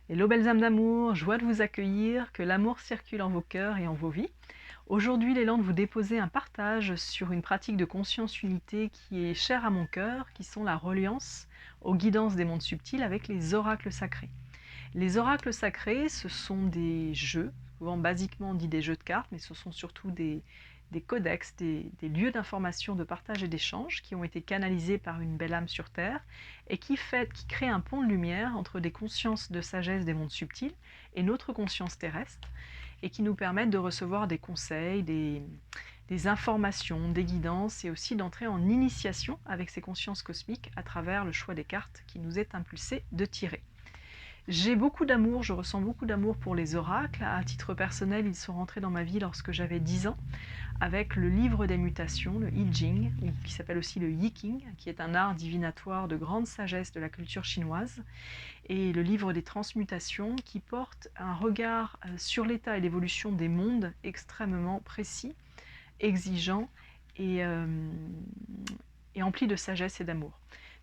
Hello belles âmes d'amour, joie de vous accueillir, que l'amour circule en vos cœurs et en vos vies. Aujourd'hui, l'élan de vous déposer un partage sur une pratique de conscience unité qui est chère à mon cœur, qui sont la reliance aux guidances des mondes subtils avec les oracles sacrés. Les oracles sacrés, ce sont des jeux, souvent basiquement on dit des jeux de cartes, mais ce sont surtout des codex, des lieux d'information, de partage et d'échange qui ont été canalisés par une belle âme sur Terre et qui créent un pont de lumière entre des consciences de sagesse des mondes subtils et notre conscience terrestre et qui nous permettent de recevoir des conseils, des informations, des guidances et aussi d'entrer en initiation avec ces consciences cosmiques à travers le choix des cartes qui nous est impulsé de tirer. J'ai beaucoup d'amour, je ressens beaucoup d'amour pour les oracles. À titre personnel, ils sont rentrés dans ma vie lorsque j'avais 10 ans avec le livre des mutations, le I Ching, qui s'appelle aussi le Yi King, qui est un art divinatoire de grande sagesse de la culture chinoise, et le livre des transmutations qui porte un regard sur l'état et l'évolution des mondes extrêmement précis, exigeant et empli de sagesse et d'amour.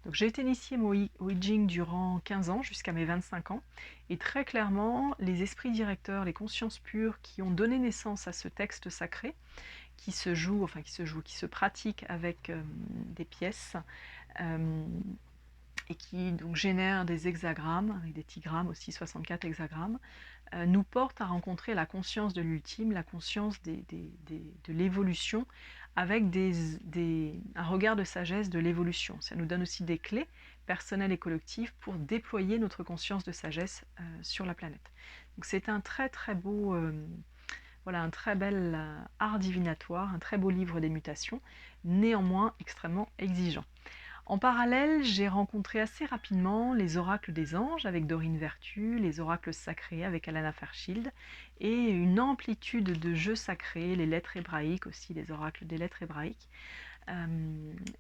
Donc j'ai été initiée au I Ching durant 15 ans, jusqu'à mes 25 ans, et très clairement, les esprits directeurs, les consciences pures qui ont donné naissance à ce texte sacré, qui se pratique avec des pièces, et qui donc génère des hexagrammes, avec des tigrammes aussi, 64 hexagrammes, nous porte à rencontrer la conscience de l'ultime, la conscience de l'évolution, avec un regard de sagesse de l'évolution. Ça nous donne aussi des clés personnelles et collectives pour déployer notre conscience de sagesse sur la planète. Donc c'est un très très beau, voilà, un très bel art divinatoire, un très beau livre des mutations, néanmoins extrêmement exigeant. En parallèle, j'ai rencontré assez rapidement les oracles des anges avec Dorine Vertu, les oracles sacrés avec Alana Fairchild, et une amplitude de jeux sacrés, les lettres hébraïques aussi, les oracles des lettres hébraïques.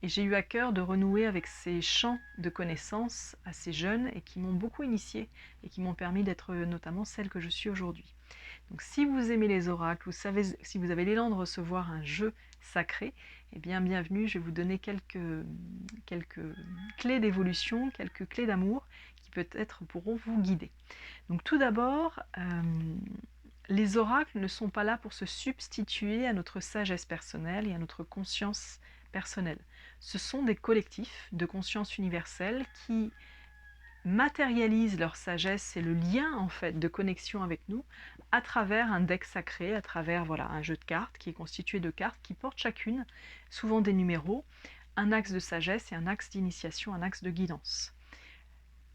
Et j'ai eu à cœur de renouer avec ces champs de connaissances assez jeunes et qui m'ont beaucoup initiée et qui m'ont permis d'être notamment celle que je suis aujourd'hui. Donc si vous aimez les oracles, si vous avez l'élan de recevoir un jeu sacré, eh bien bienvenue, je vais vous donner quelques clés d'évolution, quelques clés d'amour qui peut-être pourront vous guider. Donc tout d'abord, les oracles ne sont pas là pour se substituer à notre sagesse personnelle et à notre conscience personnelle. Ce sont des collectifs de conscience universelle qui matérialisent leur sagesse et le lien en fait de connexion avec nous à travers un deck sacré, à travers un jeu de cartes qui est constitué de cartes qui portent chacune, souvent des numéros, un axe de sagesse et un axe d'initiation, un axe de guidance.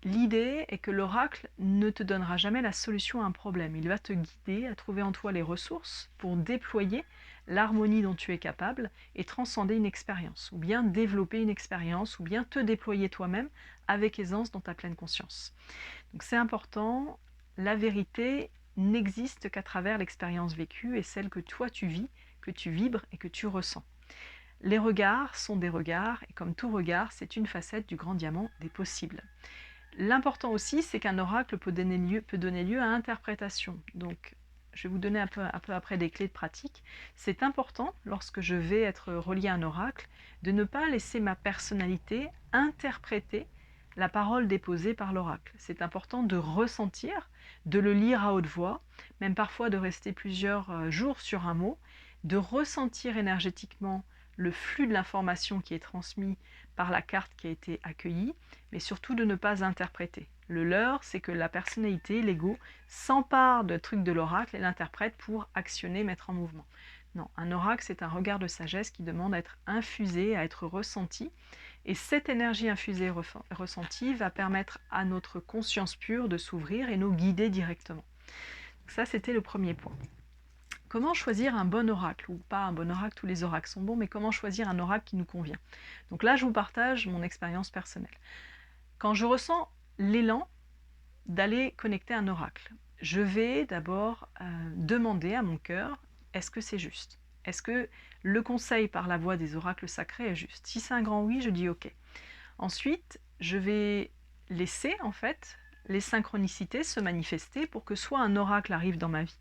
L'idée est que l'oracle ne te donnera jamais la solution à un problème. Il va te guider à trouver en toi les ressources pour déployer l'harmonie dont tu es capable et transcender une expérience, ou bien développer une expérience, ou bien te déployer toi-même avec aisance dans ta pleine conscience. Donc c'est important, la vérité n'existe qu'à travers l'expérience vécue et celle que toi tu vis, que tu vibres et que tu ressens. Les regards sont des regards, et comme tout regard, c'est une facette du grand diamant des possibles. L'important aussi, c'est qu'un oracle peut donner lieu à interprétation. Donc, je vais vous donner un peu après des clés de pratique. C'est important, lorsque je vais être relié à un oracle, de ne pas laisser ma personnalité interpréter la parole déposée par l'oracle. C'est important de ressentir, de le lire à haute voix, même parfois de rester plusieurs jours sur un mot, de ressentir énergétiquement le flux de l'information qui est transmis par la carte qui a été accueillie, mais surtout de ne pas interpréter. Le leurre, c'est que la personnalité, l'ego, s'empare de trucs de l'oracle et l'interprète pour actionner, mettre en mouvement. Non, un oracle, c'est un regard de sagesse qui demande à être infusé, à être ressenti, et cette énergie infusée ressentie va permettre à notre conscience pure de s'ouvrir et nous guider directement. Donc ça, c'était le premier point. Comment choisir un bon oracle, ou pas un bon oracle, tous les oracles sont bons, mais comment choisir un oracle qui nous convient? Donc là, je vous partage mon expérience personnelle. Quand je ressens l'élan d'aller connecter un oracle, je vais d'abord demander à mon cœur, est-ce que c'est juste? Est-ce que le conseil par la voie des oracles sacrés est juste? Si c'est un grand oui, je dis ok. Ensuite, je vais laisser en fait les synchronicités se manifester pour que soit un oracle arrive dans ma vie.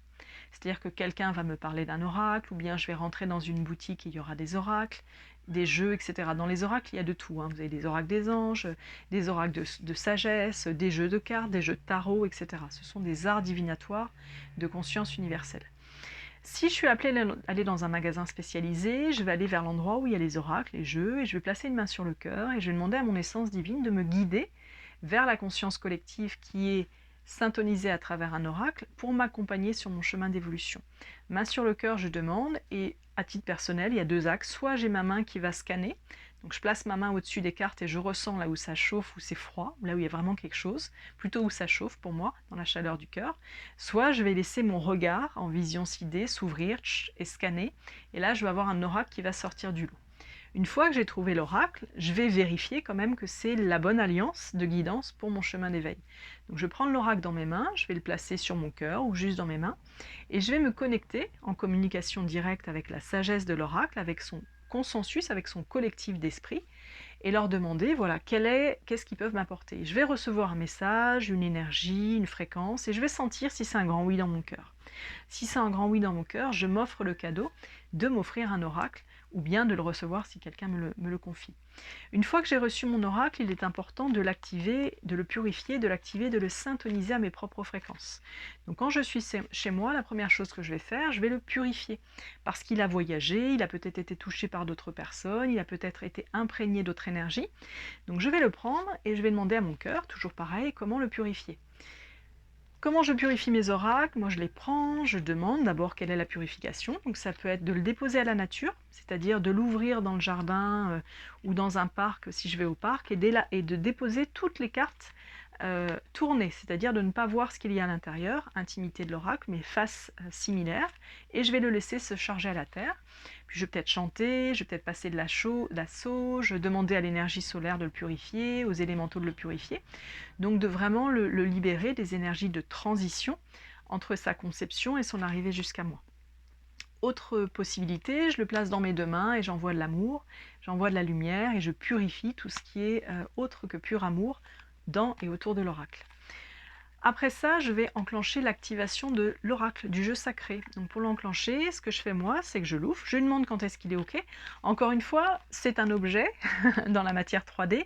C'est-à-dire que quelqu'un va me parler d'un oracle, ou bien je vais rentrer dans une boutique et il y aura des oracles, des jeux, etc. Dans les oracles, il y a de tout, hein. Vous avez des oracles des anges, des oracles de sagesse, des jeux de cartes, des jeux de tarot, etc. Ce sont des arts divinatoires de conscience universelle. Si je suis appelée à aller dans un magasin spécialisé, je vais aller vers l'endroit où il y a les oracles, les jeux, et je vais placer une main sur le cœur et je vais demander à mon essence divine de me guider vers la conscience collective qui est syntonisée à travers un oracle pour m'accompagner sur mon chemin d'évolution. Main sur le cœur, je demande, et à titre personnel, il y a deux axes. Soit j'ai ma main qui va scanner, donc je place ma main au-dessus des cartes et je ressens là où ça chauffe, où c'est froid, là où il y a vraiment quelque chose, plutôt où ça chauffe pour moi, dans la chaleur du cœur. Soit je vais laisser mon regard en vision sidée s'ouvrir et scanner, et là je vais avoir un oracle qui va sortir du lot. Une fois que j'ai trouvé l'oracle, je vais vérifier quand même que c'est la bonne alliance de guidance pour mon chemin d'éveil. Donc je vais prendre l'oracle dans mes mains, je vais le placer sur mon cœur ou juste dans mes mains, et je vais me connecter en communication directe avec la sagesse de l'oracle, avec son consensus, avec son collectif d'esprit, et leur demander, voilà, qu'est-ce qu'ils peuvent m'apporter. Je vais recevoir un message, une énergie, une fréquence, et je vais sentir si c'est un grand oui dans mon cœur. Si c'est un grand oui dans mon cœur, je m'offre le cadeau de m'offrir un oracle, ou bien de le recevoir si quelqu'un me le confie. Une fois que j'ai reçu mon oracle, il est important de l'activer, de le purifier, de l'activer, de le syntoniser à mes propres fréquences. Donc quand je suis chez moi, la première chose que je vais faire, je vais le purifier. Parce qu'il a voyagé, il a peut-être été touché par d'autres personnes, il a peut-être été imprégné d'autres énergies. Donc je vais le prendre et je vais demander à mon cœur, toujours pareil, comment le purifier. Comment je purifie mes oracles? Moi, je les prends, je demande d'abord quelle est la purification. Donc ça peut être de le déposer à la nature, c'est-à-dire de l'ouvrir dans le jardin ou dans un parc, si je vais au parc, et de déposer toutes les cartes tournées, c'est-à-dire de ne pas voir ce qu'il y a à l'intérieur, intimité de l'oracle, mais face similaire, et je vais le laisser se charger à la terre. Puis je vais peut-être chanter, je vais peut-être passer de la sauge, demander à l'énergie solaire de le purifier, aux élémentaux de le purifier. Donc de vraiment le libérer des énergies de transition entre sa conception et son arrivée jusqu'à moi. Autre possibilité, je le place dans mes deux mains et j'envoie de l'amour, j'envoie de la lumière et je purifie tout ce qui est autre que pur amour dans et autour de l'oracle. Après ça, je vais enclencher l'activation de l'oracle, du jeu sacré. Donc pour l'enclencher, ce que je fais moi, c'est que je l'ouvre, je lui demande quand est-ce qu'il est OK. Encore une fois, c'est un objet dans la matière 3D,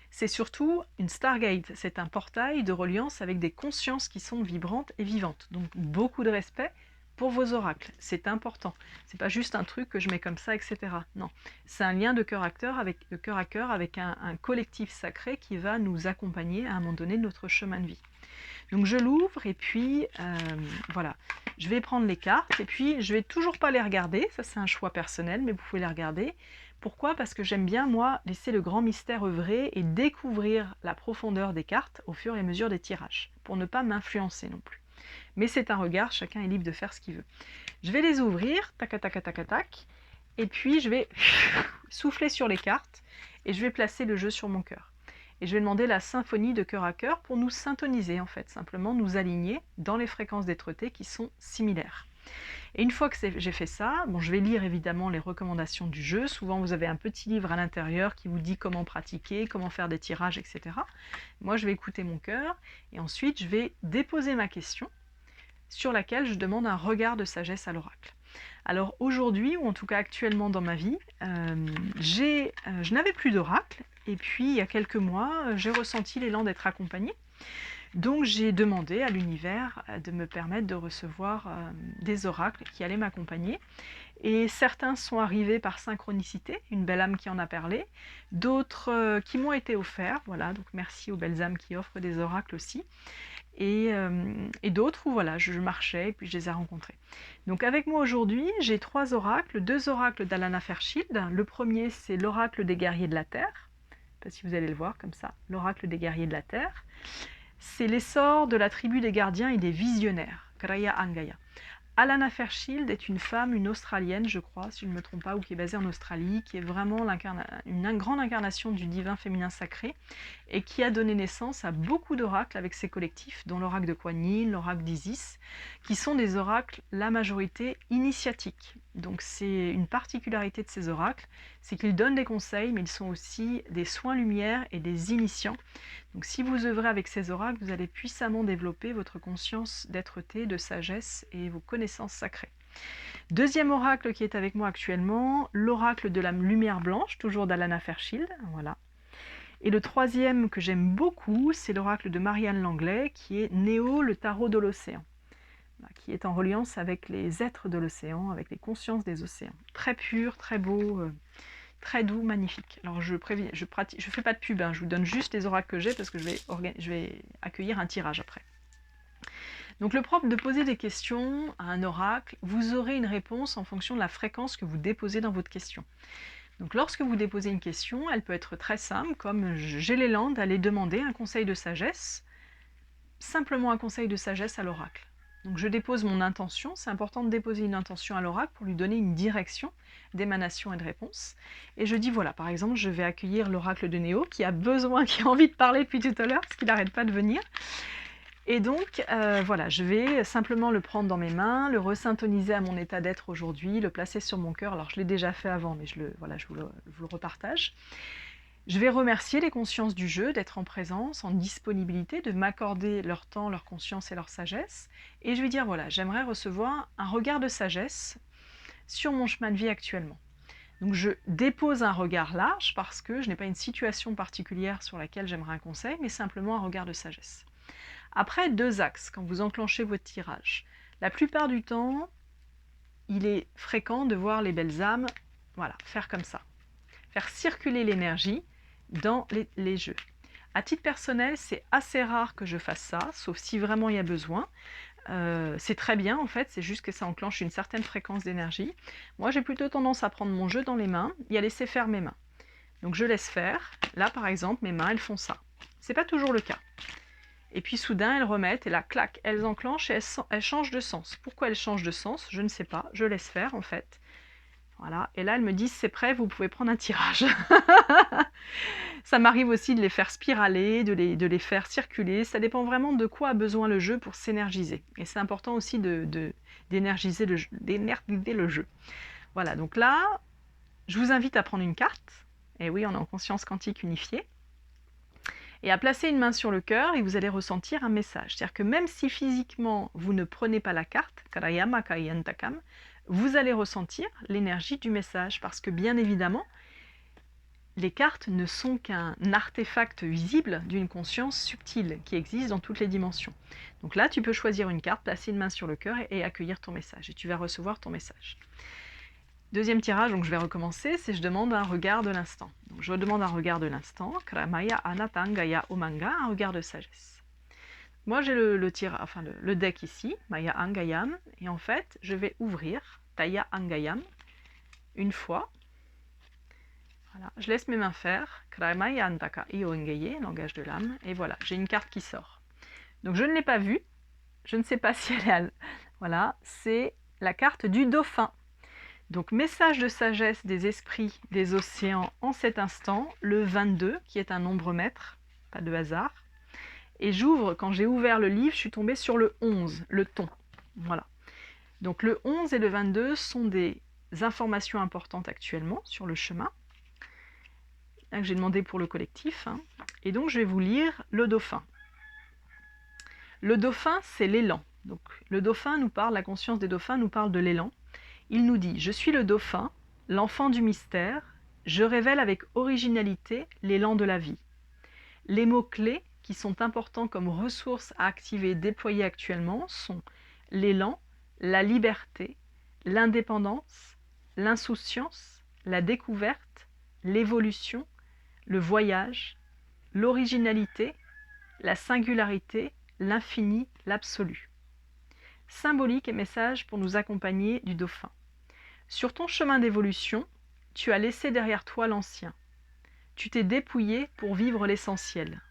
c'est surtout une Stargate, c'est un portail de reliance avec des consciences qui sont vibrantes et vivantes. Donc beaucoup de respect pour vos oracles, c'est important. C'est pas juste un truc que je mets comme ça, etc. Non, c'est un lien de cœur à cœur avec un collectif sacré qui va nous accompagner à un moment donné de notre chemin de vie. Donc je l'ouvre et puis voilà, je vais prendre les cartes et puis je vais toujours pas les regarder, ça c'est un choix personnel, mais vous pouvez les regarder. Pourquoi? Parce que j'aime bien, moi, laisser le grand mystère œuvrer et découvrir la profondeur des cartes au fur et à mesure des tirages, pour ne pas m'influencer non plus. Mais c'est un regard, chacun est libre de faire ce qu'il veut. Je vais les ouvrir, tac, tac, tac, tac, tac, et puis je vais souffler sur les cartes et je vais placer le jeu sur mon cœur. Et je vais demander la symphonie de cœur à cœur pour nous syntoniser, en fait, simplement nous aligner dans les fréquences d'être-té qui sont similaires. Et une fois que j'ai fait ça, bon, je vais lire évidemment les recommandations du jeu. Souvent, vous avez un petit livre à l'intérieur qui vous dit comment pratiquer, comment faire des tirages, etc. Moi, je vais écouter mon cœur et ensuite, je vais déposer ma question sur laquelle je demande un regard de sagesse à l'oracle. Alors aujourd'hui, ou en tout cas actuellement dans ma vie, je n'avais plus d'oracle et puis il y a quelques mois, j'ai ressenti l'élan d'être accompagnée. Donc j'ai demandé à l'univers de me permettre de recevoir des oracles qui allaient m'accompagner. Et certains sont arrivés par synchronicité, une belle âme qui en a parlé, d'autres qui m'ont été offerts, voilà, donc merci aux belles âmes qui offrent des oracles aussi, et d'autres où voilà, je marchais et puis je les ai rencontrés. Donc avec moi aujourd'hui, j'ai 3 oracles, 2 oracles d'Alana Fairchild. Le premier, c'est l'oracle des guerriers de la Terre, je ne sais pas si vous allez le voir comme ça, l'oracle des guerriers de la Terre. C'est l'essor de la tribu des gardiens et des visionnaires, Graya Angaya. Alana Fairchild est une femme, une Australienne, je crois, si je ne me trompe pas, ou qui est basée en Australie, qui est vraiment une grande incarnation du divin féminin sacré, et qui a donné naissance à beaucoup d'oracles avec ses collectifs, dont l'oracle de Kuan Yin, l'oracle d'Isis, qui sont des oracles, la majorité, initiatiques. Donc c'est une particularité de ces oracles, c'est qu'ils donnent des conseils, mais ils sont aussi des soins lumière et des initiants. Donc si vous œuvrez avec ces oracles, vous allez puissamment développer votre conscience d'être-té, de sagesse et vos connaissances sacrées. Deuxième oracle qui est avec moi actuellement, l'oracle de la lumière blanche, toujours d'Alana Fairchild, voilà. Et le troisième que j'aime beaucoup, c'est l'oracle de Marianne Langlais, qui est Néo, le tarot de l'océan, qui est en reliance avec les êtres de l'océan, avec les consciences des océans. Très pur, très beau, très doux, magnifique. Alors je fais pas de pub, hein, je vous donne juste les oracles que j'ai parce que je vais accueillir un tirage après. Donc le propre de poser des questions à un oracle, vous aurez une réponse en fonction de la fréquence que vous déposez dans votre question. Donc lorsque vous déposez une question, elle peut être très simple, comme j'ai l'élan d'aller demander un conseil de sagesse, simplement un conseil de sagesse à l'oracle. Donc je dépose mon intention, c'est important de déposer une intention à l'oracle pour lui donner une direction d'émanation et de réponse. Et je dis voilà, par exemple, je vais accueillir l'oracle de Néo qui a besoin, qui a envie de parler depuis tout à l'heure, parce qu'il n'arrête pas de venir. Et donc, voilà, je vais simplement le prendre dans mes mains, le resyntoniser à mon état d'être aujourd'hui, le placer sur mon cœur. Alors, je l'ai déjà fait avant, mais je vous le repartage. Je vais remercier les consciences du jeu d'être en présence, en disponibilité, de m'accorder leur temps, leur conscience et leur sagesse. Et je vais dire, voilà, j'aimerais recevoir un regard de sagesse sur mon chemin de vie actuellement. Donc, je dépose un regard large parce que je n'ai pas une situation particulière sur laquelle j'aimerais un conseil, mais simplement un regard de sagesse. Après, deux axes, quand vous enclenchez votre tirage. La plupart du temps, il est fréquent de voir les belles âmes, voilà, faire comme ça. Faire circuler l'énergie dans les jeux. À titre personnel, c'est assez rare que je fasse ça, sauf si vraiment il y a besoin. C'est très bien en fait, c'est juste que ça enclenche une certaine fréquence d'énergie. Moi, j'ai plutôt tendance à prendre mon jeu dans les mains et à laisser faire mes mains. Donc je laisse faire. Là, par exemple, mes mains, elles font ça. C'est pas toujours le cas. Et puis soudain, elles remettent, et là, clac, elles enclenchent et elles changent de sens. Pourquoi elles changent de sens? Je ne sais pas, je laisse faire en fait. Voilà, et là, elles me disent, c'est prêt, vous pouvez prendre un tirage. Ça m'arrive aussi de les faire spiraler, de les faire circuler. Ça dépend vraiment de quoi a besoin le jeu pour s'énergiser. Et c'est important aussi d'énergiser le jeu. Voilà, donc là, je vous invite à prendre une carte. Et oui, on est en conscience quantique unifiée. Et à placer une main sur le cœur et vous allez ressentir un message. C'est-à-dire que même si physiquement vous ne prenez pas la carte, Karayama Kayantakam, vous allez ressentir l'énergie du message parce que bien évidemment, les cartes ne sont qu'un artefact visible d'une conscience subtile qui existe dans toutes les dimensions. Donc là, tu peux choisir une carte, placer une main sur le cœur et accueillir ton message. Et tu vas recevoir ton message. Deuxième tirage, donc je vais recommencer, c'est je demande un regard de l'instant. Donc je demande un regard de l'instant, Kramaya Anatangaya Omanga, un regard de sagesse. Moi j'ai le deck ici, Maya Angayam, et en fait je vais ouvrir Taya Angayam une fois. Voilà, je laisse mes mains faire, Kramaya Antaka Iongaye, langage de l'âme, et voilà, j'ai une carte qui sort. Donc je ne l'ai pas vue, je ne sais pas si elle est. Voilà, c'est la carte du dauphin. Donc, message de sagesse des esprits des océans en cet instant, le 22, qui est un nombre maître, pas de hasard. Et j'ouvre, quand j'ai ouvert le livre, je suis tombée sur le 11, le ton. Voilà. Donc, le 11 et le 22 sont des informations importantes actuellement sur le chemin. Là que j'ai demandé pour le collectif. Hein. Et donc, je vais vous lire le dauphin. Le dauphin, c'est l'élan. Donc, le dauphin nous parle, la conscience des dauphins nous parle de l'élan. Il nous dit « Je suis le dauphin, l'enfant du mystère, je révèle avec originalité l'élan de la vie. Les mots-clés qui sont importants comme ressources à activer et déployer actuellement sont l'élan, la liberté, l'indépendance, l'insouciance, la découverte, l'évolution, le voyage, l'originalité, la singularité, l'infini, l'absolu. » Symbolique et message pour nous accompagner du dauphin. Sur ton chemin d'évolution, tu as laissé derrière toi l'ancien. Tu t'es dépouillé pour vivre l'essentiel.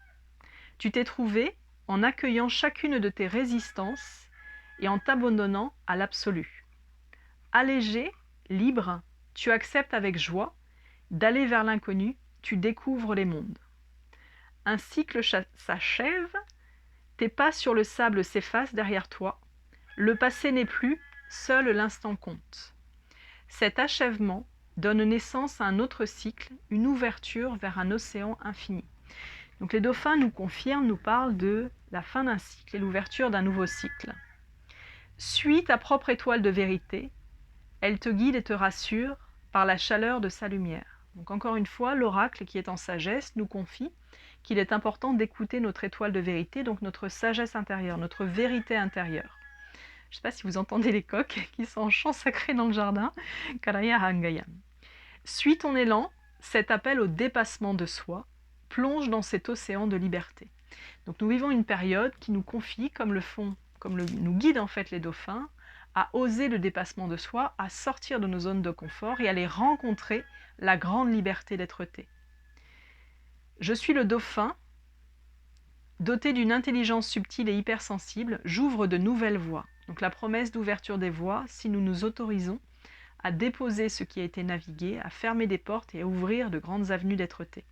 Tu t'es trouvé en accueillant chacune de tes résistances et en t'abandonnant à l'absolu. Allégé, libre, tu acceptes avec joie d'aller vers l'inconnu, tu découvres les mondes. Un cycle s'achève, tes pas sur le sable s'effacent derrière toi, le passé n'est plus, seul l'instant compte. Cet achèvement donne naissance à un autre cycle, une ouverture vers un océan infini. Donc les dauphins nous confirment, nous parlent de la fin d'un cycle et l'ouverture d'un nouveau cycle. Suis ta propre étoile de vérité, elle te guide et te rassure par la chaleur de sa lumière. Donc encore une fois, l'oracle qui est en sagesse nous confie qu'il est important d'écouter notre étoile de vérité, donc notre sagesse intérieure, notre vérité intérieure. Je ne sais pas si vous entendez les coqs qui sont en chant sacré dans le jardin. Karaya Hangaya. Suis ton élan, cet appel au dépassement de soi, plonge dans cet océan de liberté. Donc nous vivons une période qui nous confie, comme nous guident en fait les dauphins, à oser le dépassement de soi, à sortir de nos zones de confort et à aller rencontrer la grande liberté d'être-té. Je suis le dauphin, doté d'une intelligence subtile et hypersensible, j'ouvre de nouvelles voies. Donc la promesse d'ouverture des voies, si nous nous autorisons à déposer ce qui a été navigué, à fermer des portes et à ouvrir de grandes avenues d'être-té.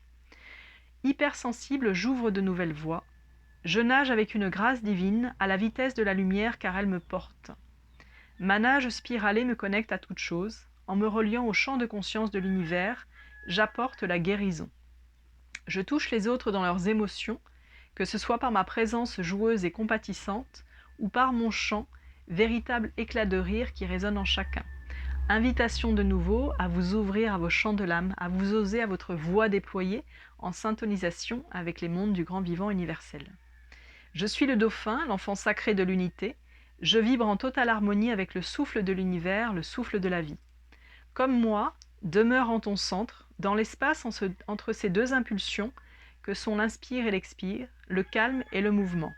Hypersensible, j'ouvre de nouvelles voies. Je nage avec une grâce divine à la vitesse de la lumière car elle me porte. Ma nage spiralée me connecte à toute chose. En me reliant au champ de conscience de l'univers, j'apporte la guérison. Je touche les autres dans leurs émotions, que ce soit par ma présence joueuse et compatissante ou par mon chant, véritable éclat de rire qui résonne en chacun. Invitation de nouveau à vous ouvrir à vos champs de l'âme, à vous oser à votre voix déployée en syntonisation avec les mondes du grand vivant universel. Je suis le dauphin, l'enfant sacré de l'unité. Je vibre en totale harmonie avec le souffle de l'univers, le souffle de la vie. Comme moi, demeure en ton centre, dans l'espace entre ces deux impulsions que sont l'inspire et l'expire, le calme et le mouvement.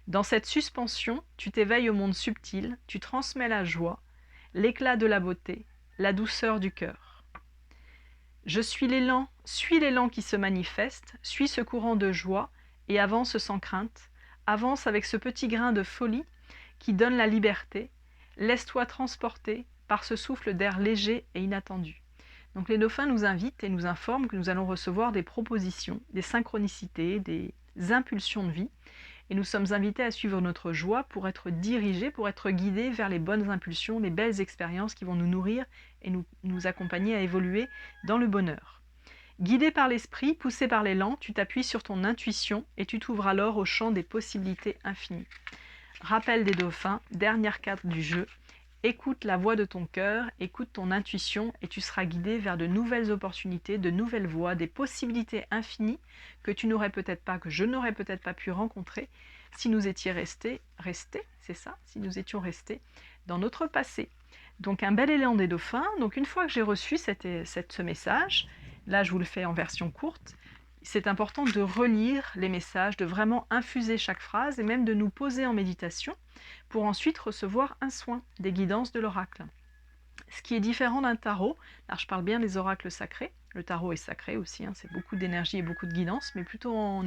Dans cette suspension, tu t'éveilles au monde subtil, tu transmets la joie, l'éclat de la beauté, la douceur du cœur. Je suis l'élan qui se manifeste, suis ce courant de joie et avance sans crainte, avance avec ce petit grain de folie qui donne la liberté, laisse-toi transporter par ce souffle d'air léger et inattendu. Donc les dauphins nous invitent et nous informent que nous allons recevoir des propositions, des synchronicités, des impulsions de vie, et nous sommes invités à suivre notre joie pour être dirigés, pour être guidés vers les bonnes impulsions, les belles expériences qui vont nous nourrir et nous accompagner à évoluer dans le bonheur. Guidé par l'esprit, poussé par l'élan, tu t'appuies sur ton intuition et tu t'ouvres alors au champ des possibilités infinies. Rappel des dauphins, dernière carte du jeu. Écoute la voix de ton cœur, écoute ton intuition et tu seras guidé vers de nouvelles opportunités, de nouvelles voies, des possibilités infinies que tu n'aurais peut-être pas, que je n'aurais peut-être pas pu rencontrer si nous étions restés, c'est ça, si nous étions restés dans notre passé. Donc un bel élan des dauphins. Donc une fois que j'ai reçu ce message, là je vous le fais en version courte, c'est important de relire les messages, de vraiment infuser chaque phrase et même de nous poser en méditation pour ensuite recevoir un soin, des guidances de l'oracle. Ce qui est différent d'un tarot, là je parle bien des oracles sacrés, le tarot est sacré aussi, c'est beaucoup d'énergie et beaucoup de guidance, mais plutôt en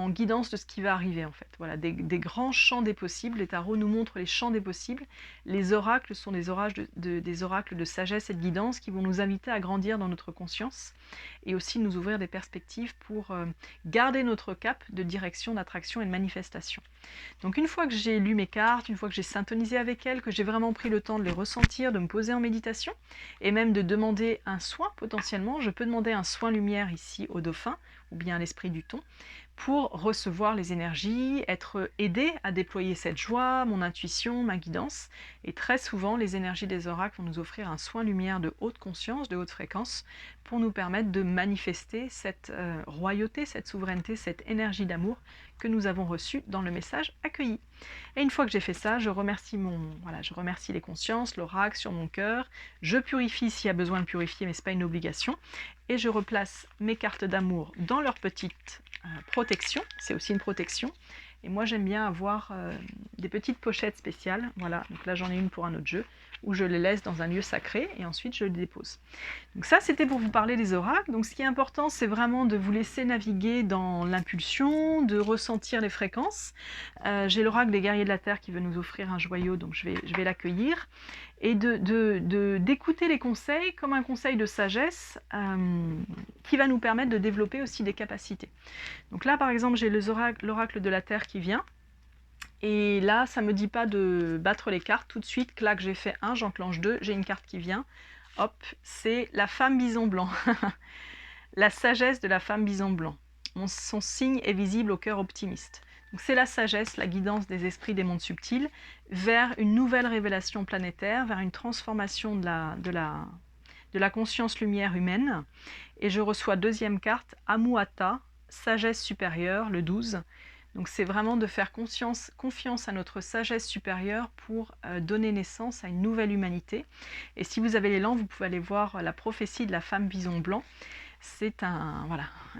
guidance de ce qui va arriver en fait. Voilà, des grands champs des possibles. Les tarots nous montrent les champs des possibles. Les oracles sont des oracles de sagesse et de guidance qui vont nous inviter à grandir dans notre conscience et aussi nous ouvrir des perspectives pour garder notre cap de direction, d'attraction et de manifestation. Donc une fois que j'ai lu mes cartes, une fois que j'ai syntonisé avec elles, que j'ai vraiment pris le temps de les ressentir, de me poser en méditation et même de demander un soin potentiellement, je peux demander un soin lumière ici au dauphin ou bien à l'esprit du thon pour recevoir les énergies, être aidé à déployer cette joie, mon intuition, ma guidance. Et très souvent, les énergies des oracles vont nous offrir un soin lumière de haute conscience, de haute fréquence, pour nous permettre de manifester cette royauté, cette souveraineté, cette énergie d'amour que nous avons reçue dans le message accueilli. Et une fois que j'ai fait ça, je remercie les consciences, l'oracle sur mon cœur, je purifie s'il y a besoin de purifier, mais ce n'est pas une obligation, et je replace mes cartes d'amour dans leur petite protection, c'est aussi une protection, et moi j'aime bien avoir des petites pochettes spéciales, voilà, donc là j'en ai une pour un autre jeu, où je les laisse dans un lieu sacré, et ensuite je les dépose. Donc ça c'était pour vous parler des oracles, donc ce qui est important c'est vraiment de vous laisser naviguer dans l'impulsion, de ressentir les fréquences. J'ai l'oracle des guerriers de la terre qui veut nous offrir un joyau, donc je vais l'accueillir, et d'écouter les conseils comme un conseil de sagesse qui va nous permettre de développer aussi des capacités. Donc là par exemple j'ai l'oracle de la terre qui vient, et là ça ne me dit pas de battre les cartes tout de suite, clac j'ai fait 1, j'enclenche 2, j'ai une carte qui vient, hop, c'est la femme bison blanc, la sagesse de la femme bison blanc. son signe est visible au cœur optimiste. Donc c'est la sagesse, la guidance des esprits des mondes subtils vers une nouvelle révélation planétaire, vers une transformation de la conscience lumière humaine. Et je reçois deuxième carte, Amuata, sagesse supérieure, le 12. Donc c'est vraiment de faire confiance à notre sagesse supérieure pour donner naissance à une nouvelle humanité. Et si vous avez l'élan, vous pouvez aller voir la prophétie de la femme bison blanc. C'est un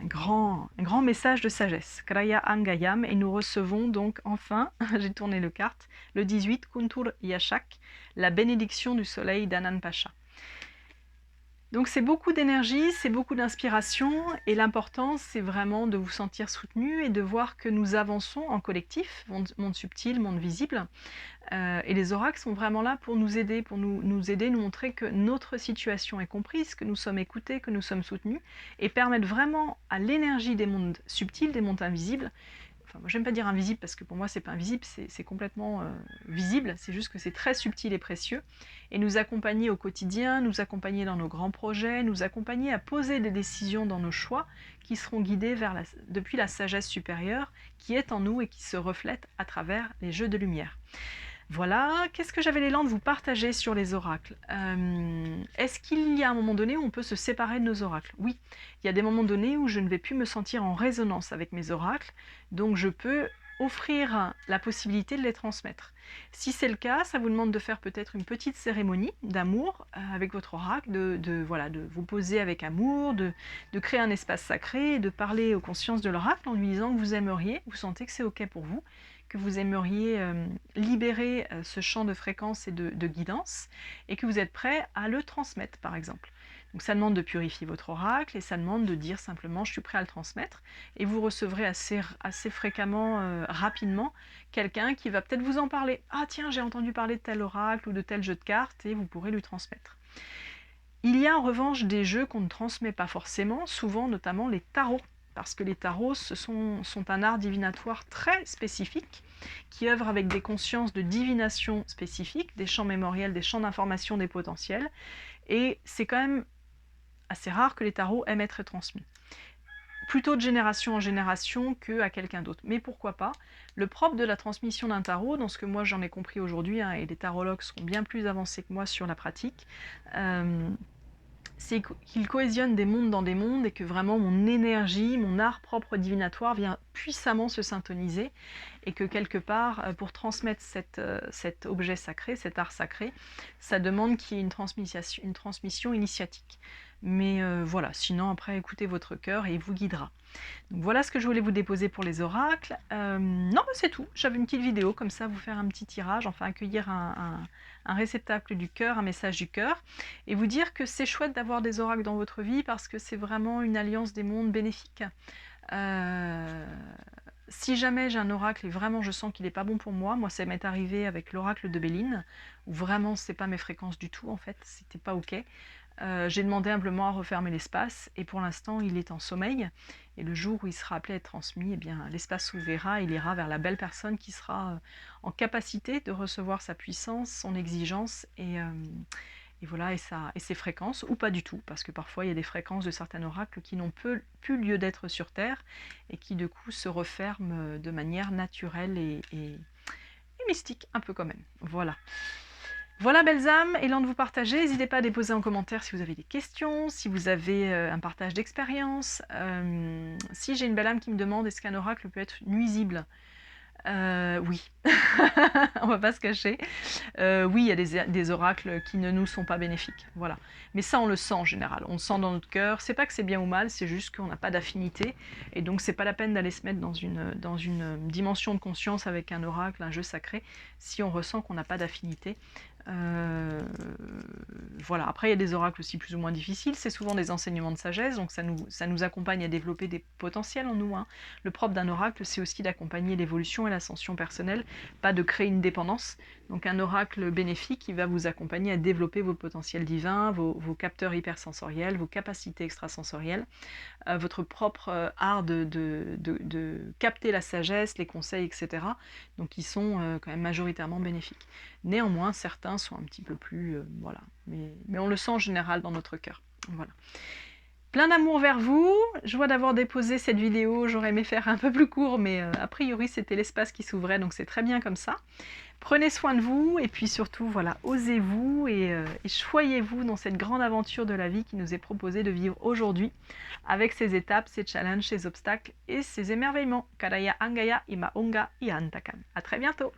grand message de sagesse. Kraya Angayam, et nous recevons donc enfin, j'ai tourné le carte, le 18, Kuntur Yashak, la bénédiction du soleil d'Anan Pacha. Donc c'est beaucoup d'énergie, c'est beaucoup d'inspiration, et l'important c'est vraiment de vous sentir soutenu et de voir que nous avançons en collectif, monde subtil, monde visible, et les oracles sont vraiment là pour nous aider, nous montrer que notre situation est comprise, que nous sommes écoutés, que nous sommes soutenus, et permettre vraiment à l'énergie des mondes subtils, des mondes invisibles, enfin moi j'aime pas dire invisible parce que pour moi c'est pas invisible, c'est complètement visible, c'est juste que c'est très subtil et précieux, et nous accompagner au quotidien, nous accompagner dans nos grands projets, nous accompagner à poser des décisions dans nos choix qui seront guidés depuis la sagesse supérieure qui est en nous et qui se reflète à travers les jeux de lumière. Voilà, qu'est-ce que j'avais l'élan de vous partager sur les oracles? Est-ce qu'il y a un moment donné où on peut se séparer de nos oracles? Oui, il y a des moments donnés où je ne vais plus me sentir en résonance avec mes oracles, donc je peux offrir la possibilité de les transmettre. Si c'est le cas, ça vous demande de faire peut-être une petite cérémonie d'amour avec votre oracle, de vous poser avec amour, de créer un espace sacré, de parler aux consciences de l'oracle en lui disant que vous aimeriez, vous sentez que c'est ok pour vous, que vous aimeriez libérer ce champ de fréquence et de guidance, et que vous êtes prêt à le transmettre, par exemple. Donc ça demande de purifier votre oracle, et ça demande de dire simplement « je suis prêt à le transmettre », et vous recevrez assez fréquemment, rapidement, quelqu'un qui va peut-être vous en parler. « Ah tiens, j'ai entendu parler de tel oracle ou de tel jeu de cartes », et vous pourrez lui transmettre. Il y a en revanche des jeux qu'on ne transmet pas forcément, souvent notamment les tarots, parce que les tarots sont un art divinatoire très spécifique, qui œuvre avec des consciences de divination spécifiques, des champs mémoriels, des champs d'information, des potentiels, et c'est quand même assez rare que les tarots aiment être transmis. Plutôt de génération en génération qu'à quelqu'un d'autre. Mais pourquoi pas? Le propre de la transmission d'un tarot, dans ce que moi j'en ai compris aujourd'hui, et les tarologues sont bien plus avancés que moi sur la pratique, c'est qu'il cohésionne des mondes dans des mondes, et que vraiment mon énergie, mon art propre divinatoire vient puissamment se syntoniser, et que quelque part, pour transmettre cet objet sacré, cet art sacré, ça demande qu'il y ait une transmission initiatique. Mais voilà, sinon après écoutez votre cœur et il vous guidera. Donc voilà ce que je voulais vous déposer pour les oracles. Non, c'est tout. J'avais une petite vidéo comme ça, vous faire un petit tirage, enfin accueillir un réceptacle du cœur, un message du cœur, et vous dire que c'est chouette d'avoir des oracles dans votre vie parce que c'est vraiment une alliance des mondes bénéfique. Si jamais j'ai un oracle et vraiment je sens qu'il n'est pas bon pour moi ça m'est arrivé avec l'oracle de Béline, où vraiment c'est pas mes fréquences du tout en fait, c'était pas ok. J'ai demandé humblement à refermer l'espace, et pour l'instant il est en sommeil, et le jour où il sera appelé à être transmis, eh bien l'espace s'ouvrira, il ira vers la belle personne qui sera en capacité de recevoir sa puissance, son exigence, et voilà, et ses fréquences, ou pas du tout, parce que parfois il y a des fréquences de certains oracles qui n'ont plus lieu d'être sur Terre, et qui de coup se referment de manière naturelle et mystique, un peu quand même. Voilà. Voilà belles âmes, élan de vous partager, n'hésitez pas à déposer en commentaire si vous avez des questions, si vous avez un partage d'expérience. Si j'ai une belle âme qui me demande est-ce qu'un oracle peut être nuisible? Oui, on va pas se cacher. Oui, il y a des oracles qui ne nous sont pas bénéfiques, voilà. Mais ça, on le sent en général, on le sent dans notre cœur. C'est pas que c'est bien ou mal, c'est juste qu'on n'a pas d'affinité, et donc c'est pas la peine d'aller se mettre dans une dimension de conscience avec un oracle, un jeu sacré, si on ressent qu'on n'a pas d'affinité. Voilà. Après il y a des oracles aussi plus ou moins difficiles, c'est souvent des enseignements de sagesse, donc ça nous accompagne à développer des potentiels en nous, hein. Le propre d'un oracle, c'est aussi d'accompagner l'évolution et l'ascension personnelle, pas de créer une dépendance. Donc un oracle bénéfique, il va vous accompagner à développer vos potentiels divins, vos capteurs hypersensoriels, vos capacités extrasensorielles, votre propre art de capter la sagesse, les conseils, etc. Donc ils sont quand même majoritairement bénéfiques. Néanmoins, certains sont un petit peu plus... voilà. Mais on le sent en général dans notre cœur. Voilà. Plein d'amour vers vous, joie d'avoir déposé cette vidéo, j'aurais aimé faire un peu plus court, mais a priori c'était l'espace qui s'ouvrait, donc c'est très bien comme ça. Prenez soin de vous, et puis surtout, voilà, osez-vous et choyez-vous dans cette grande aventure de la vie qui nous est proposée de vivre aujourd'hui, avec ses étapes, ses challenges, ses obstacles et ses émerveillements. Karaya Angaya Ima Onga Iantakan. À très bientôt.